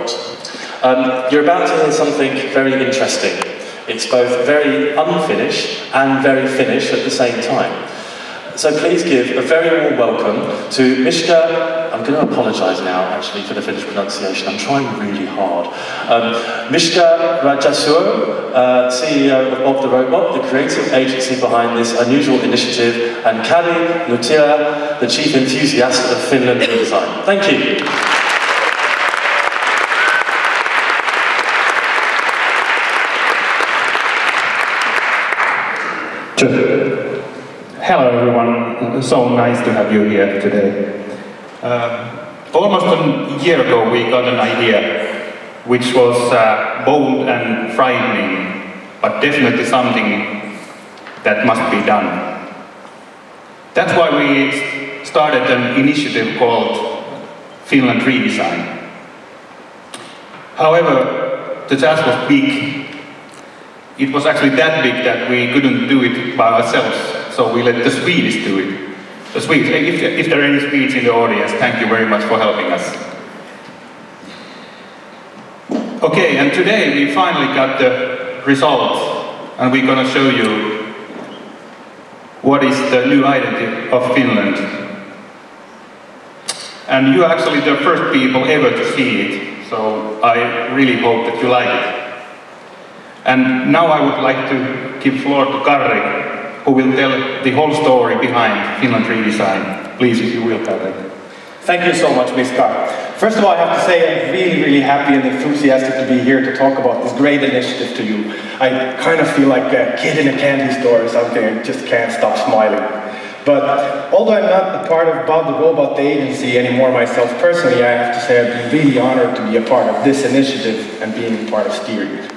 robot. You're about to hear something very interesting. It's both very unfinished and very finished at the same time. So please give a very warm welcome to Miska, I'm going to apologise now actually for the Finnish pronunciation, I'm trying really hard. Miska Rajasuo, CEO of the Robot, the creative agency behind this unusual initiative, and Karri Knuuttila, the chief enthusiast of Finland Redesign. Thank you. Hello everyone, so nice to have you here today. Almost a year ago we got an idea which was bold and frightening, but definitely something that must be done. That's why we started an initiative called Finland Redesign. However, the task was big. It was actually that big that we couldn't do it by ourselves. So we let the Swedes do it. The Swedes, if there are any Swedes in the audience, thank you very much for helping us. Okay, and today we finally got the results, and we're going to show you what is the new identity of Finland. And you're actually the first people ever to see it, so I really hope that you like it. And now I would like to give floor to Karri, who will tell the whole story behind Finland Redesign. Please, if you will, Karri. Thank you so much, Miska. First of all, I have to say I'm really happy and enthusiastic to be here to talk about this great initiative to you. I kind of feel like a kid in a candy store or something. I just can't stop smiling. But although I'm not a part of Bob the Robot, the agency, anymore myself personally, I have to say I've been really honored to be a part of this initiative and being part of steering it.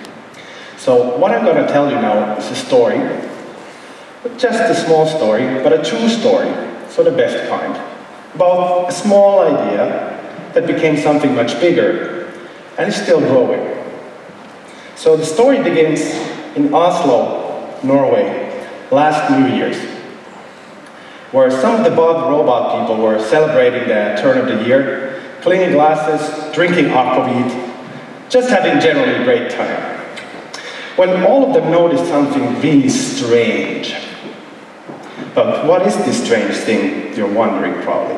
So what I'm going to tell you now is a story. Just a small story, but a true story, so the best kind, about a small idea that became something much bigger, and is still growing. So the story begins in Oslo, Norway, last New Year's, where some of the Bob Robot people were celebrating the turn of the year, cleaning glasses, drinking aquavit, just having generally a great time. When all of them noticed something really strange. But what is this strange thing, you're wondering probably?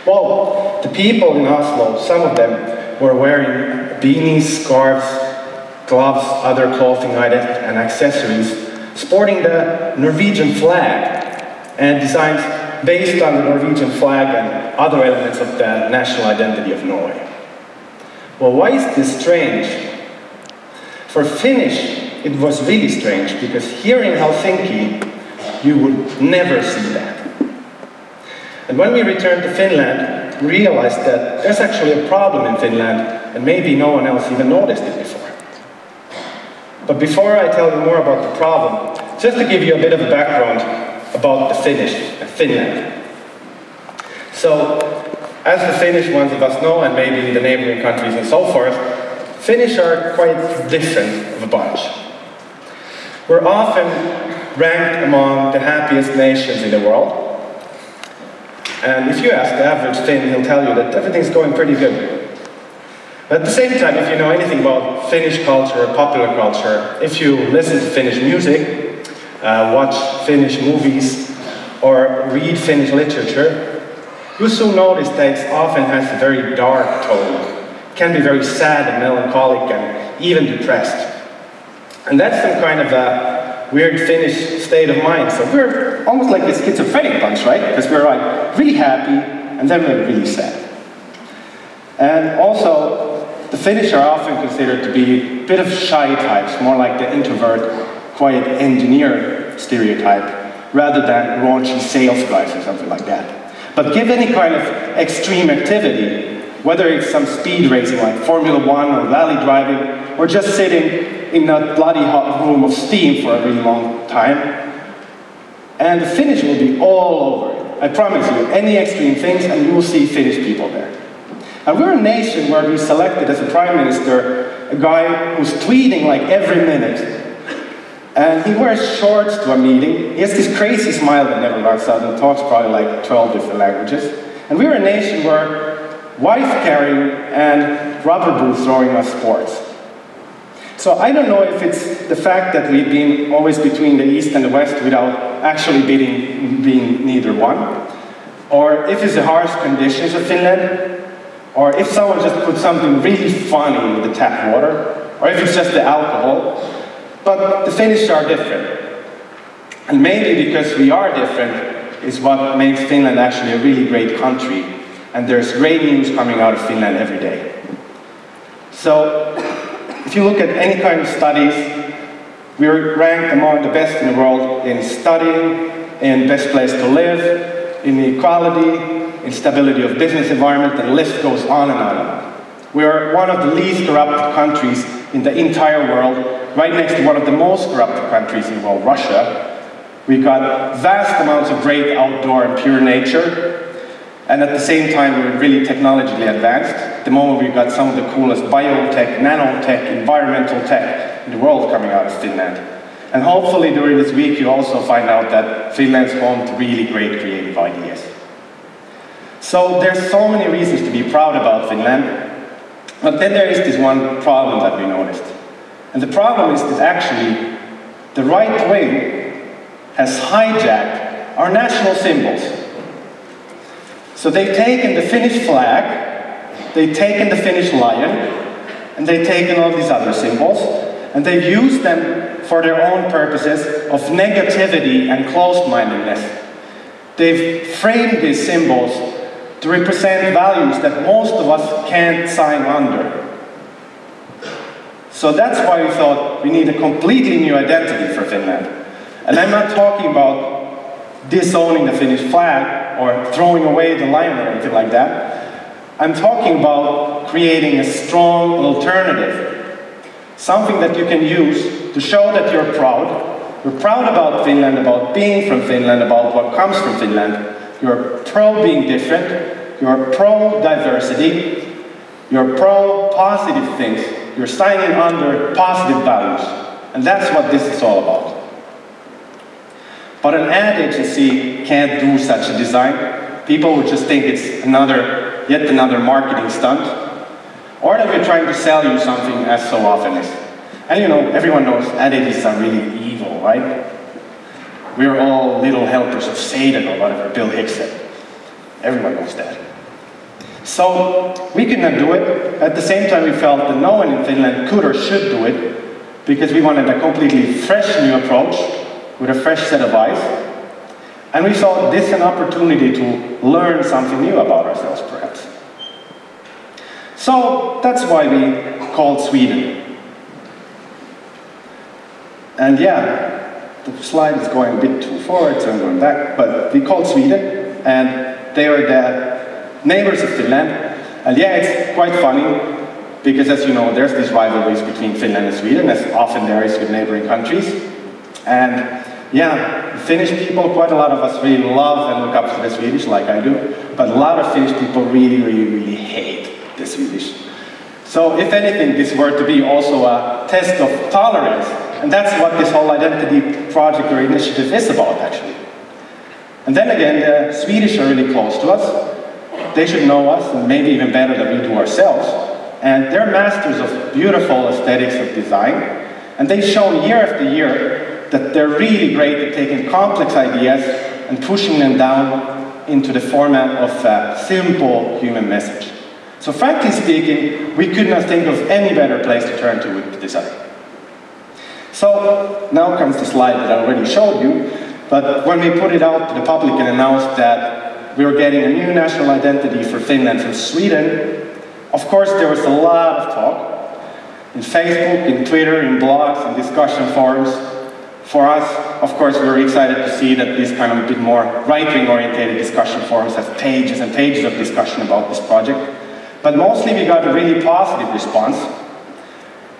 Well, the people in Oslo, some of them were wearing beanies, scarves, gloves, other clothing items and accessories, sporting the Norwegian flag and designs based on the Norwegian flag and other elements of the national identity of Norway. Well, why is this strange? For Finnish, it was really strange because here in Helsinki, you would never see that. And when we returned to Finland, we realized that there's actually a problem in Finland, and maybe no one else even noticed it before. But before I tell you more about the problem, just to give you a bit of a background about the Finnish and Finland. So, as the Finnish ones of us know, and maybe the neighboring countries and so forth, Finnish are quite different of a bunch. We're often ranked among the happiest nations in the world. And if you ask the average Finn, he'll tell you that everything's going pretty good. But at the same time, if you know anything about Finnish culture or popular culture, if you listen to Finnish music, watch Finnish movies, or read Finnish literature, you'll soon notice that it often has a very dark tone. It can be very sad and melancholic and even depressed. And that's some kind of a weird Finnish state of mind. So we're almost like a schizophrenic bunch, right? Because we're like really happy and then we're really sad. And also, the Finnish are often considered to be a bit of shy types, more like the introvert, quiet engineer stereotype, rather than raunchy sales guys or something like that. But give any kind of extreme activity, whether it's some speed racing like Formula 1 or rally driving, or just sitting in a bloody hot room of steam for a really long time, and the Finnish will be all over it. I promise you, any extreme things and you will see Finnish people there. And we're a nation where we selected as a prime minister a guy who's tweeting like every minute, and he wears shorts to a meeting. He has this crazy smile that never runs out and talks probably like 12 different languages. And we're a nation where wife-carrying and rubber boots throwing us sports. So I don't know if it's the fact that we've been always between the East and the West without actually being neither one, or if it's the harsh conditions of Finland, or if someone just put something really funny in the tap water, or if it's just the alcohol. But the Finnish are different. And maybe because we are different is what makes Finland actually a really great country. And there's great news coming out of Finland every day. So, if you look at any kind of studies, we're ranked among the best in the world in studying, in best place to live, in equality, in stability of business environment, and the list goes on and on and on. We are one of the least corrupted countries in the entire world, right next to one of the most corrupted countries in the world, Russia. We've got vast amounts of great outdoor and pure nature, and at the same time we're really technologically advanced. At the moment we've got some of the coolest biotech, nanotech, environmental tech in the world coming out of Finland. And hopefully during this week you also find out that Finland's home to really great creative ideas. So there's so many reasons to be proud about Finland, but then there is this one problem that we noticed. And the problem is that actually the right wing has hijacked our national symbols. So they've taken the Finnish flag, they've taken the Finnish lion, and they've taken all these other symbols, and they've used them for their own purposes of negativity and closed-mindedness. They've framed these symbols to represent values that most of us can't sign under. So that's why we thought we need a completely new identity for Finland. And I'm not talking about disowning the Finnish flag or throwing away the lion or anything like that. I'm talking about creating a strong alternative. Something that you can use to show that you're proud. You're proud about Finland, about being from Finland, about what comes from Finland. You're pro being different. You're pro diversity. You're pro positive things. You're signing under positive values. And that's what this is all about. But an ad agency can't do such a design. People would just think it's yet another marketing stunt. Or that we're trying to sell you something, as so often is. And you know, everyone knows ad agencies are really evil, right? We're all little helpers of Satan, or whatever Bill Hicks said. Everyone knows that. So, we could not do it. At the same time, we felt that no one in Finland could or should do it, because we wanted a completely fresh new approach, with a fresh set of eyes. And we saw this an opportunity to learn something new about ourselves, perhaps. So, that's why we called Sweden. And yeah, the slide is going a bit too forward, so I'm going back. But we called Sweden, and they are the neighbors of Finland. And yeah, it's quite funny, because as you know, there's these rivalries between Finland and Sweden, as often there is with neighboring countries. And yeah, Finnish people, quite a lot of us really love and look up to the Swedish, like I do. But a lot of Finnish people really hate the Swedish. So if anything, this were to be also a test of tolerance. And that's what this whole identity project or initiative is about, actually. And then again, the Swedish are really close to us. They should know us, and maybe even better than we do ourselves. And they're masters of beautiful aesthetics of design. And they've shown year after year that they're really great at taking complex ideas and pushing them down into the format of a simple human message. So frankly speaking, we could not think of any better place to turn to with design. So now comes the slide that I already showed you, but when we put it out to the public and announced that we were getting a new national identity for Finland from Sweden, of course there was a lot of talk in Facebook, in Twitter, in blogs, in discussion forums. For us, of course, we were excited to see that these kind of a bit more right-wing oriented discussion forums have pages and pages of discussion about this project. But mostly we got a really positive response.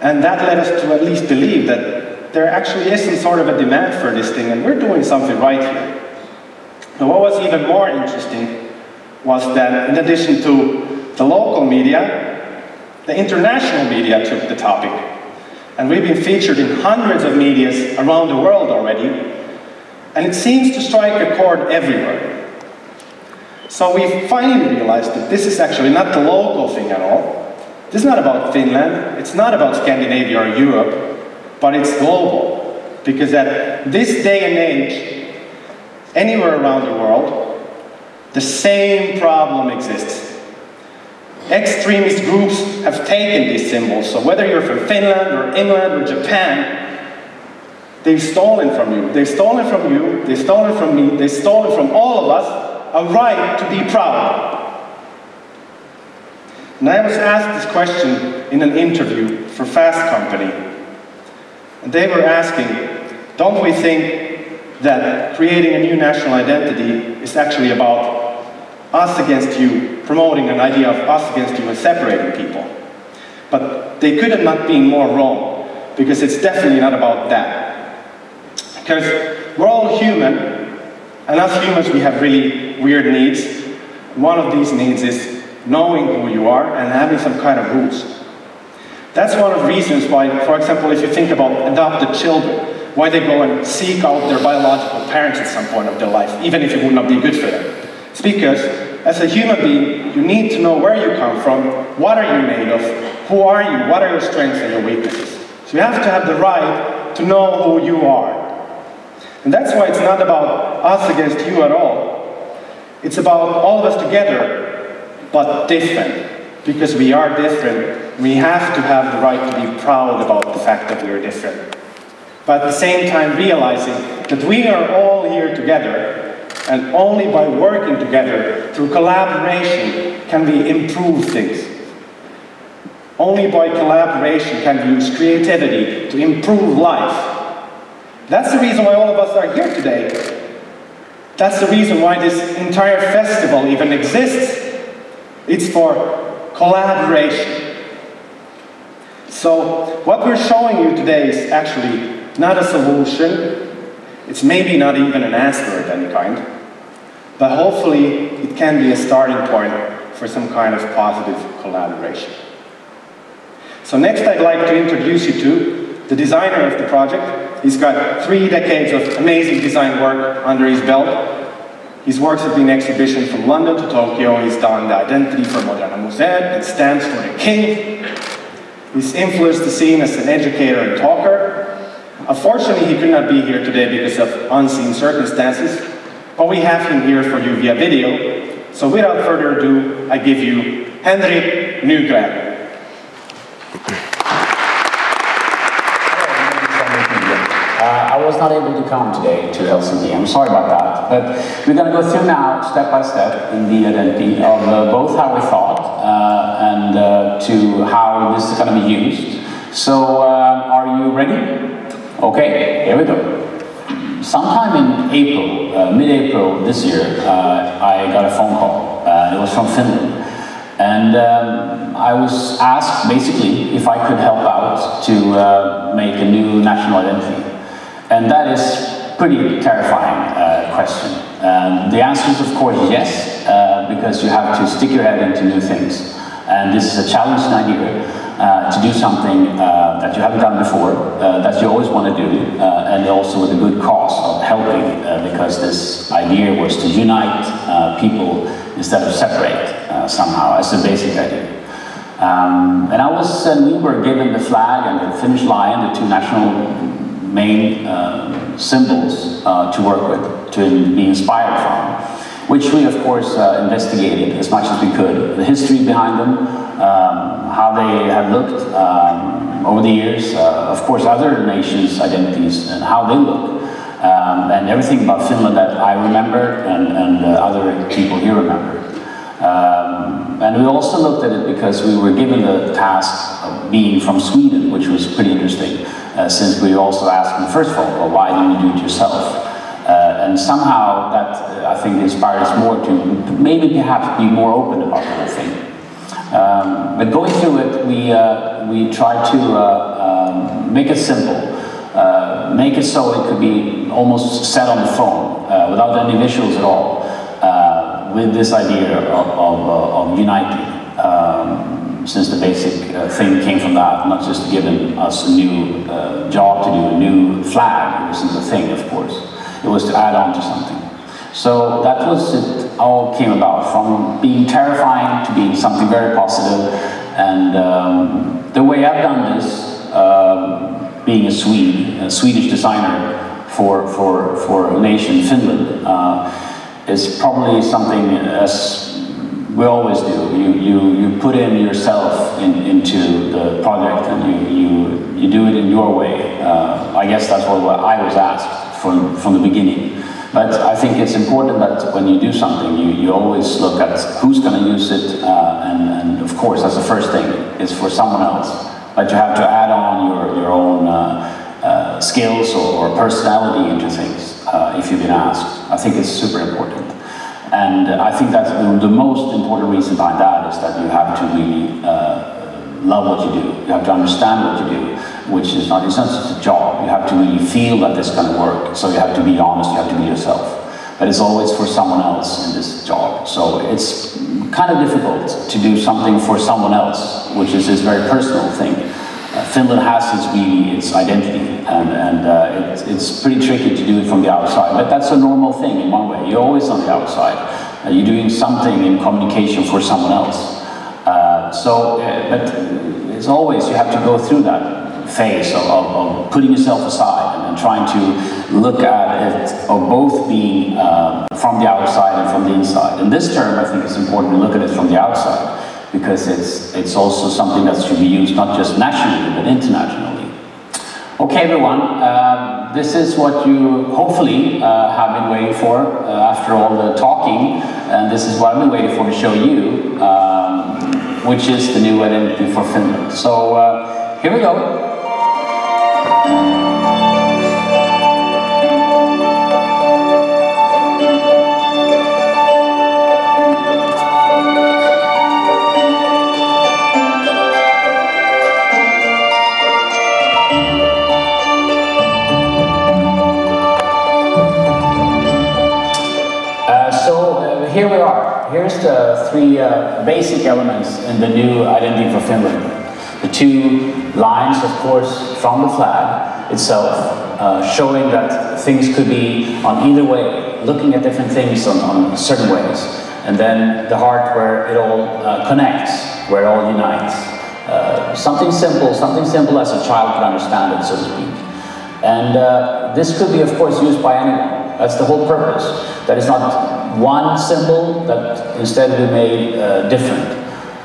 And that led us to at least believe that there actually is some sort of a demand for this thing, and we're doing something right here. And what was even more interesting was that in addition to the local media, the international media took the topic. And we've been featured in hundreds of medias around the world already, and it seems to strike a chord everywhere. So we finally realized that this is actually not the local thing at all. this is not about Finland, it's not about Scandinavia or Europe, but it's global. Because at this day and age, anywhere around the world, the same problem exists. Extremist groups have taken these symbols, so whether you're from Finland or England or Japan, they've stolen from you. They've stolen from you, they've stolen from me, they've stolen from all of us a right to be proud. And I was asked this question in an interview for Fast Company. And they were asking, don't we think that creating a new national identity is actually about us against you, promoting an idea of us against you and separating people? But they could have not been more wrong, because it's definitely not about that. Because we're all human, and as humans we have really weird needs. One of these needs is knowing who you are and having some kind of roots. That's one of the reasons why, for example, if you think about adopted children, why they go and seek out their biological parents at some point of their life, even if it would not be good for them. It's because, as a human being, you need to know where you come from, what are you made of, who are you, what are your strengths and your weaknesses. So you have to have the right to know who you are. And that's why it's not about us against you at all. It's about all of us together, but different. Because we are different, we have to have the right to be proud about the fact that we are different. But at the same time realizing that we are all here together, and only by working together, through collaboration, can we improve things. Only by collaboration can we use creativity to improve life. That's the reason why all of us are here today. That's the reason why this entire festival even exists. It's for collaboration. So what we're showing you today is actually not a solution. It's maybe not even an answer of any kind. But hopefully it can be a starting point for some kind of positive collaboration. So next I'd like to introduce you to the designer of the project. He's got 3 decades of amazing design work under his belt. His works have been exhibitions from London to Tokyo. He's done the identity for Moderna Museet and stamps for the king. He's influenced the scene as an educator and talker. Unfortunately, he could not be here today because of unseen circumstances, but we have him here for you via video. So without further ado, I give you Karri Knuuttila. I was not able to come today to Helsinki. I'm sorry about that. But we're going to go through now, step by step, in the identity of both how we thought and to how this is going to be used. So, are you ready? Okay, here we go. Sometime in April, mid-April this year, I got a phone call. It was from Finland. And I was asked, basically, if I could help out to make a new national identity. And that is a pretty terrifying question. The answer is, of course, yes, because you have to stick your head into new things. And this is a challenging idea to do something that you haven't done before, that you always want to do, and also with a good cause of helping, because this idea was to unite people instead of separate somehow, as a basic idea. And we were given the flag and the Finnish lion, the 2 national main symbols to work with, to be inspired from, which we of course investigated as much as we could. The history behind them, how they have looked over the years, of course other nations' identities and how they look, and everything about Finland that I remember and other people here remember. And we also looked at it because we were given the task of being from Sweden, which was pretty interesting. Since we also asked them, first of all, well, why didn't you do it yourself? And somehow that, I think, inspired us more to maybe perhaps be more open about the whole thing. But going through it, we tried to make it simple, make it so it could be almost set on the phone, without any visuals at all, with this idea of uniting. Since the basic thing came from that, not just giving us a new job to do, a new flag. It wasn't the thing, of course. It was to add on to something. So that was it all came about, from being terrifying to being something very positive, And the way I've done this, being a Swede, a Swedish designer for a nation, Finland, is probably something as we always do. You put in yourself into the project, and you do it in your way. I guess that's what I was asked from the beginning. But I think it's important that when you do something, you always look at who's going to use it, and of course, that's the first thing, is for someone else. But you have to add on your own skills or personality into things if you've been asked. I think it's super important. And I think that's the most important reason behind that is that you have to really love what you do. You have to understand what you do, which is not, it's not just a job. You have to really feel that this is going to work. So you have to be honest, you have to be yourself. But it's always for someone else in this job. So it's kind of difficult to do something for someone else, which is this very personal thing. Finland has its identity, and it's pretty tricky to do it from the outside, but that's a normal thing in one way. You're always on the outside. You're doing something in communication for someone else. But it's always, you have to go through that phase of putting yourself aside and trying to look at it of both being from the outside and from the inside. In this term, I think it's important to look at it from the outside, because it's also something that should be used not just nationally, but internationally. Okay, everyone, this is what you hopefully have been waiting for after all the talking, and this is what I've been waiting for to show you, which is the new identity for Finland. So here we go. Here we are. Here's the three basic elements in the new identity for Finland. The two lines, of course, from the flag itself, showing that things could be on either way, looking at different things on certain ways. And then the heart where it all connects, where it all unites. Something simple as a child can understand it, so to speak. And this could be, of course, used by anyone. That's the whole purpose. That is not one symbol, that instead we made different.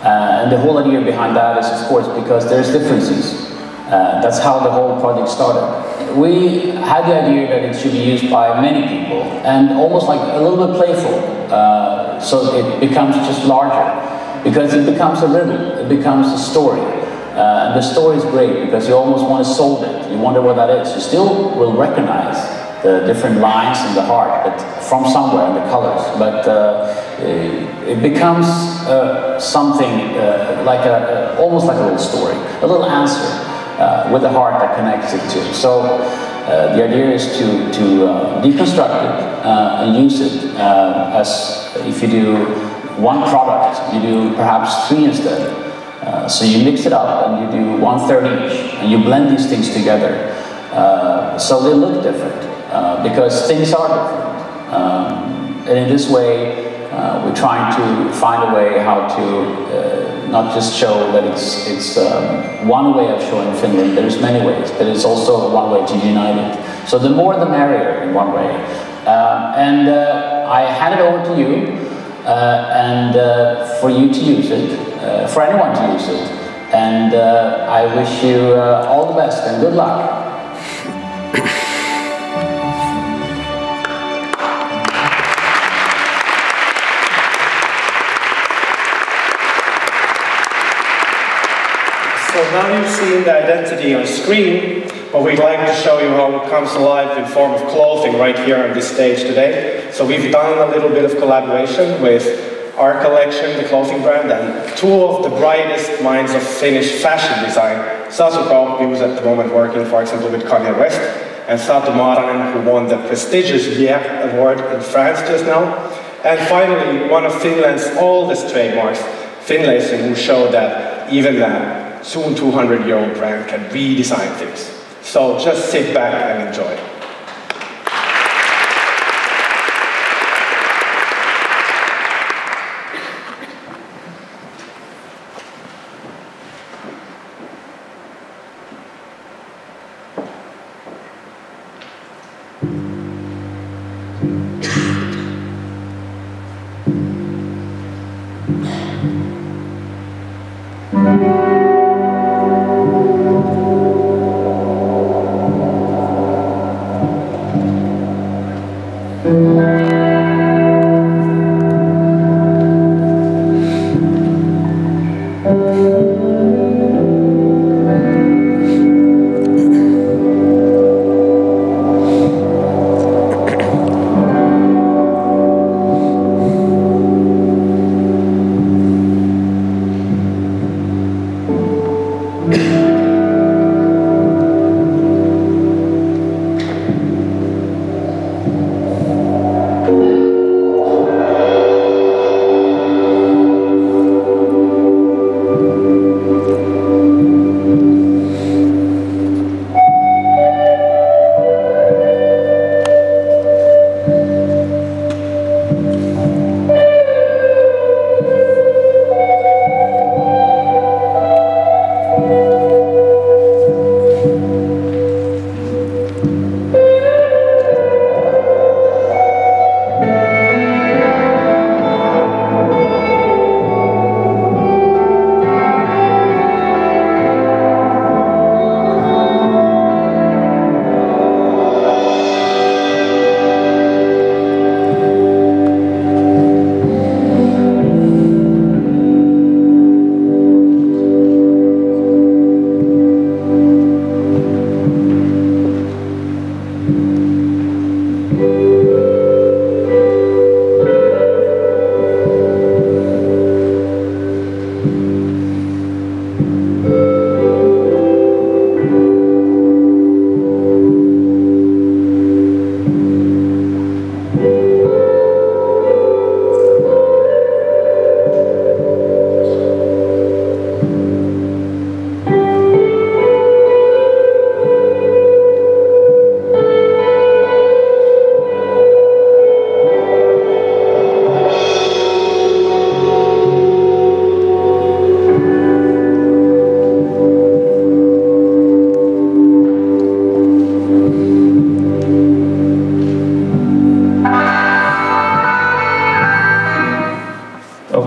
And the whole idea behind that is, of course, because there's differences. That's how the whole project started. We had the idea that it should be used by many people, and almost like a little bit playful, so it becomes just larger. Because it becomes a riddle, it becomes a story. And the story is great, because you almost want to solve it. You wonder what that is. You still will recognize the different lines in the heart, but from somewhere in the colors. But it becomes something like almost like a little story, a little answer with the heart that connects it to. So the idea is to deconstruct it and use it as if you do one product, you do perhaps three instead. So you mix it up and you do 1/3 each, and you blend these things together. So they look different. Because things are different. And in this way, we're trying to find a way how to not just show that it's one way of showing Finland. There's many ways, but it's also one way to unite it. So the more the merrier in one way. I hand it over to you, and for you to use it, for anyone to use it. And I wish you all the best and good luck. So now you've seen the identity on screen, but we'd like to show you how it comes alive in form of clothing right here on this stage today. So we've done a little bit of collaboration with our collection, the clothing brand, and two of the brightest minds of Finnish fashion design. Sasu Kauppi, who's at the moment working, for example, with Kanye West, and Satu Maaranen, who won the prestigious Vídeo award in France just now. And finally, one of Finland's oldest trademarks, Finlayson, who showed that even soon 200-year-old brand can redesign things. So just sit back and enjoy.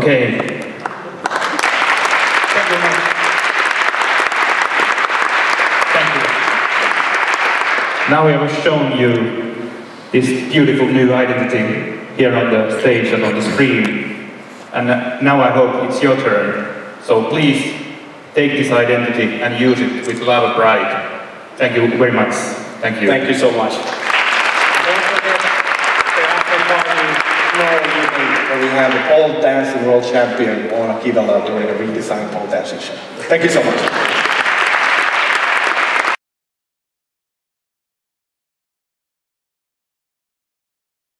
Okay. Thank you very much. Thank you. Now we have shown you this beautiful new identity here on the stage and on the screen. And now I hope it's your turn. So please take this identity and use it with love and pride. Thank you very much. Thank you. Thank you so much. Don't forget the after party tomorrow evening where we have the pole dancing world champion Oona Kivelä doing a redesign pole dancing show. Thank you so much.